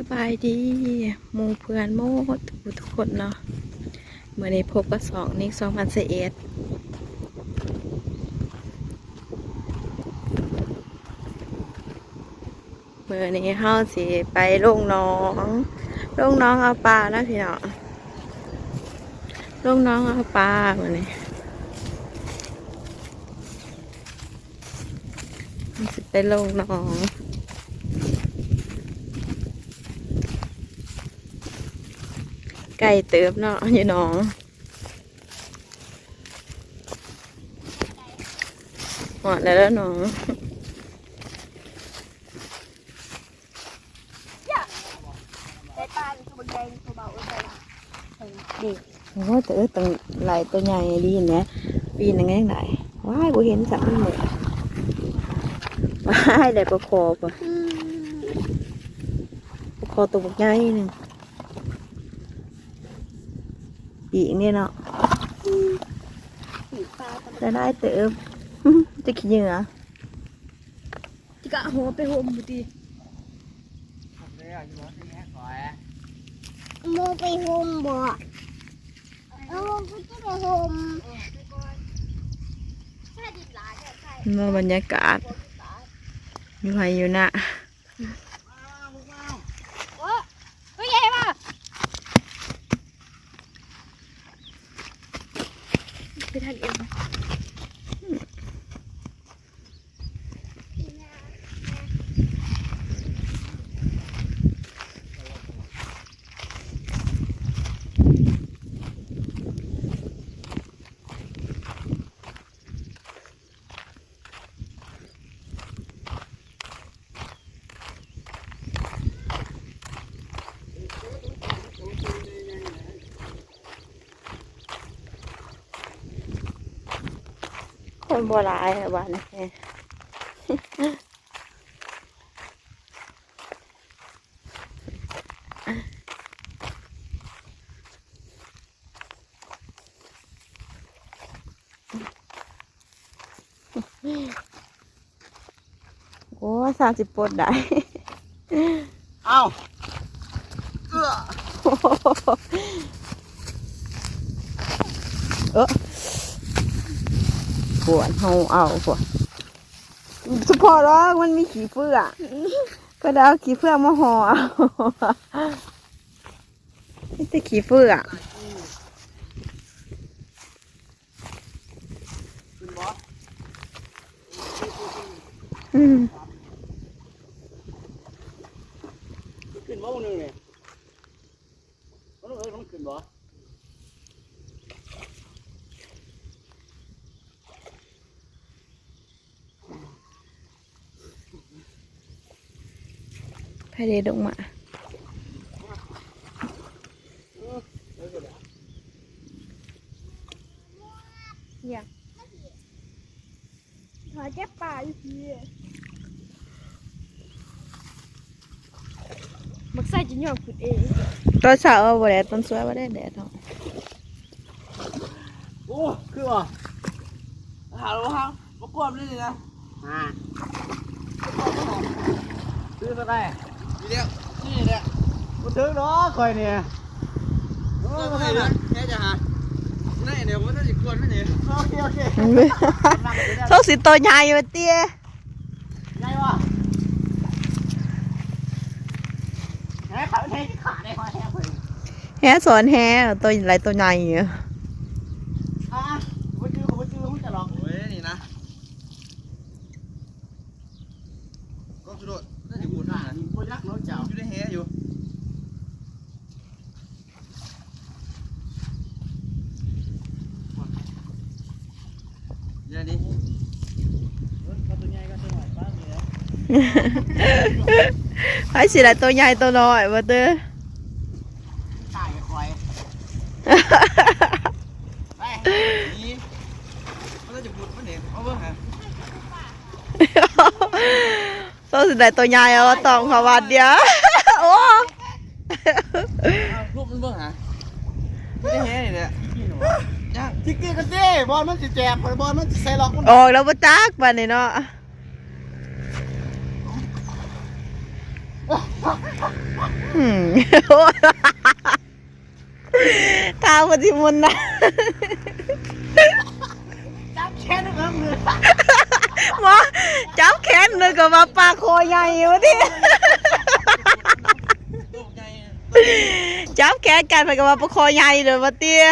สบายดีหมู่เพื่อนโมดทุกคนเนาะเมื่อนี้พบกับ2 นิก2021เมื่อนี้เฮาสิไปลงน้องเอาปลาแล้วพี่เนาะลงน้องเอาปลาเมื่อนี้สิไปลงน้องไก่เติบเนาะอยู่น้องหอดแล้วน้องได้ปลาตัวแดงตัวเบาเลยดี โอ้แต่ตั้งหลายตัวใหญ่ดีเนี่ยปีนึงไงไหนว้ายกูเห็นสักไม่หมดว้ายได้ปลาคอปะปลาคอตัวใหญ่หนึ่งปีนี่เนาะ สีปลาตัว จะได้เติม จะขี้เหงื่อ ที่กะหัวไปหัวมุดีโมไปโฮมบ่เอาไปที่ไปโฮม มาบรรยากาศอยู่ไฮอยู่นะ โอ้ไม่ใหญ่ป่ะไปทานเองไหม คนโบราณบ้านนี่โอ้30 ปดได้ เอ้าปวดเฮาเอาปวดเฉพาะแล้วมันมีขี้เฟือกก็ได้เอาขี้เฟือกมาห่อเอานี่แต่ขี้เฟือก ขึ้นบอส อืม ขึ้นบอสนึงเนี่ยมันขึ้นบอส ไผเด้ดงมาเนี่ยขอแก้ปลาอีกทีมักใส่จะหย่อนขุดเอง ตัวสาวเอาบ่ได้ต้นสวยบ่ได้แดดเนาะ โอ้คือวะหาเราครับมากวนนี่นะซื้อมาได้นี่เดียวนี่เนี่ยกูถึงเนาะคอยเนี่ยโอ้ยไม่ได้แค่จะหานี่เดี๋ยวผมจะจิกวนไม่เนี่ยโอเคโซสิตัวใหญ่อยู่เตี้ย ไงวะแหมขาขาได้พอแหมเลย แฮสอนแฮตัวหลายตัวใหญ่อยู่ อ่ะผมจื้อผมจะลองโอ้ยนี่นะก็สุดน่าจะบูดนะบูดยักษ์น้องเจ้าอยู่ในแหอยู่ยังดิตัวใหญ่ก็ตัวหน่อยป้ามีแล้ว ไอ้สิหลายตัวใหญ่ตัวน้อยบ่เด้อ ตายกับควายไปนี่มันจะบูดมันเนี่ยเอาเบิ่งฮะ โซสิหลายตัวใหญ่เอาต้องเขาวัดเดียวโอ้ รูปมันเบิ่งฮะไม่ได้แห่นี่แหละทิกกี้กันเจ้บอลมันสิแจบบอลมันสิใส่ล็อกมัน ออกแล้วบ่จักบัดนี้เนาะ โอ้ยตาปฏิมุนนะ จับแค่นึงครับมือ หมอจับแขนเลยกับว่าปลาคอใหญ่วะที่จับแขนกันไปกับว่าปลาคอใหญ่เลยวะเตี้ย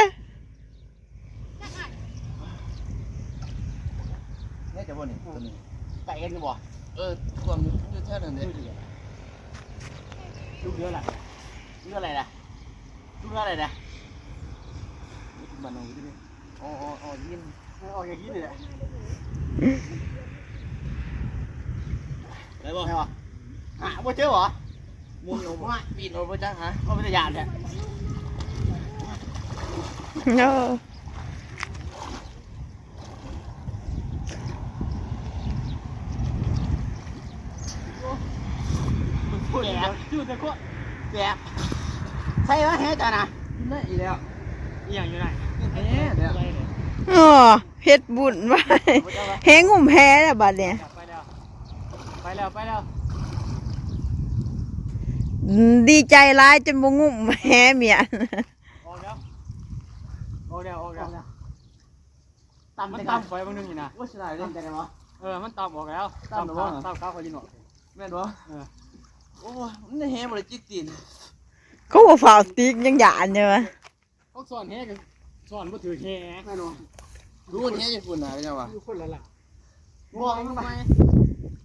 นี่จะบ่นี่ตัวนี้ไก่เอ็นบ่ความอยู่แค่นั้นเองลูกเยอะล่ะลูกอะไรล่ะลูกอะไรนะบ้านเราที่นี่อ๋อยินอ๋ออย่างนี้เลยได้บ่บ่เจอบ่มุนอยู่บ่ปีนเอาบ่จังฮะเอาไปยานแท้ โอ้ แกชื่อแต่ก็แกใช่ไหมเฮ้ยจ้านะนี่อีแล้วอีอย่างอยู่ไหนเดี๋ยว เฮ็ดบุญไว้แหงุ่มแพ้แล้วบัดเนี่ย ไปแล้ว ดีใจร้ายจนบ่งุ่มแพ้เมีย ออกแล้วมันต่ำไปบางนึงอยู่นะว่าสิได้เลยมันต่ำออกแล้วต่ำข้าวคอยยินหรอแม่นบ่โอ้มันแห่บ่ได้จิกตีน เขาบ่ฝ่าติ๊กยังหยานใช่ไหม เขาสอนแห่กันสอนบ่ถือแห่แม่นบ่รู้แห่อยู่พุ่นน่ะเป็นจังวะอยู่คนละล่ะบ่มันไป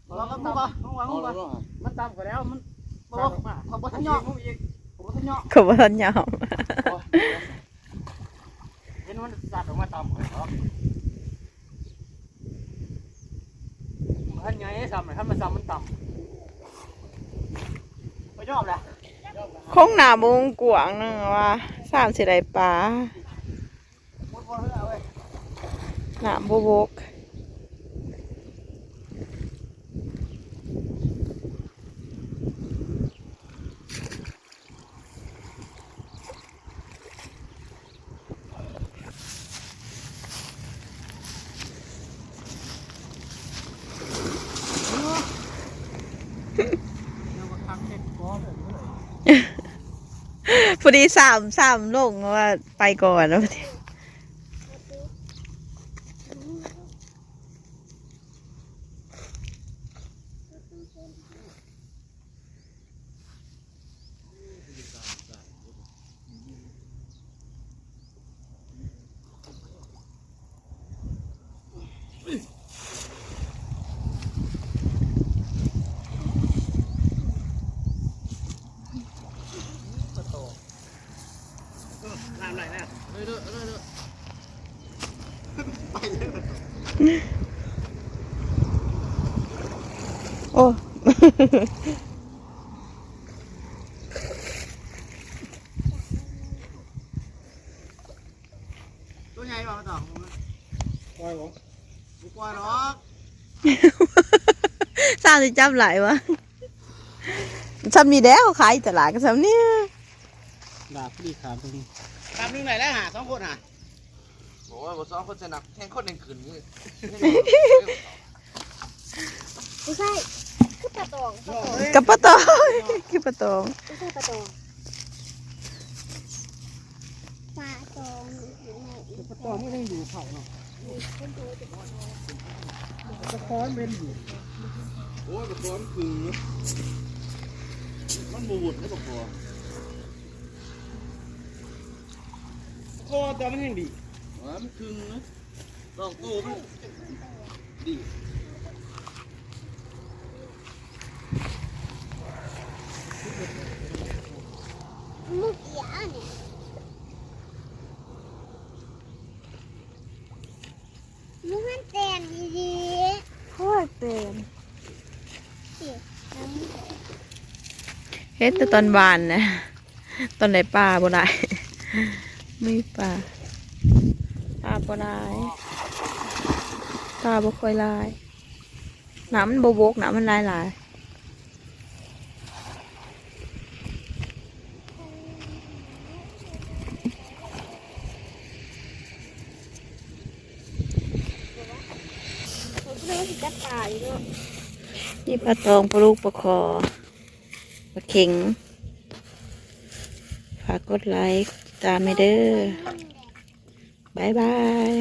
บ่มันต่ำกว่าแล้วมันบ่ทันยอมอีกบ่ทันยอม เขาบ่ทันยอม เห็นมันสัตว์ออกมาต่ำเลยเหรอท่านไงซ้ำเลยท่านมาซ้ำมันต่ำไปชอบเลย คงหน้าบงกวางนึงว่าสามสิได้ปลาหน้าบ่บกพอดีสามลงว่าไปก่อนแล้วน้ำไหลนะเรื่อยไปเลย โอ้ ตัวใหญ่ป่ะต่อปล่อยผมปล่อยหรอก สร้างสิจับไหลวะซ้ำนี่แล้วขายตลาดกันซ้ำเนี่ย ดาบพี่ขามตรงนี้ขามนึงไหนแล้วหา2 คนหาโอ้ยบ่2 คนจะหนักแข่งคนหนึ่งขืนนี่ ไม่ใช่คือปลาตอง กับปะตองคือปะตอง ไม่ใช่ปลาตองปลาตองปลาตองไม่ได้อยู่เขาเนาะตะคอนเป็นอยู่ โอ้ยบักร้อนคือมันบูดแล้วบักร้อนคอแต่มันยังดีมันคึงนะลองตู้มันดี มุกยาเนี่ยมุกมันแตนดีๆโคตรเป็นสิ เฮ็ดแต่ตอนบานนะตอนไหนปลาบ่ได้ไม่ปลาบ่ได้ปลาบ่ค่อยลายน้ำมันบ่บกน้ำมันลายผมเริ่มจับปลาอยู่เนาะ นี่ปลาตองปลาลูกปลาคอ ปลาเข็งฝากกดไลค์ตามให้เด้อบ๊ายบาย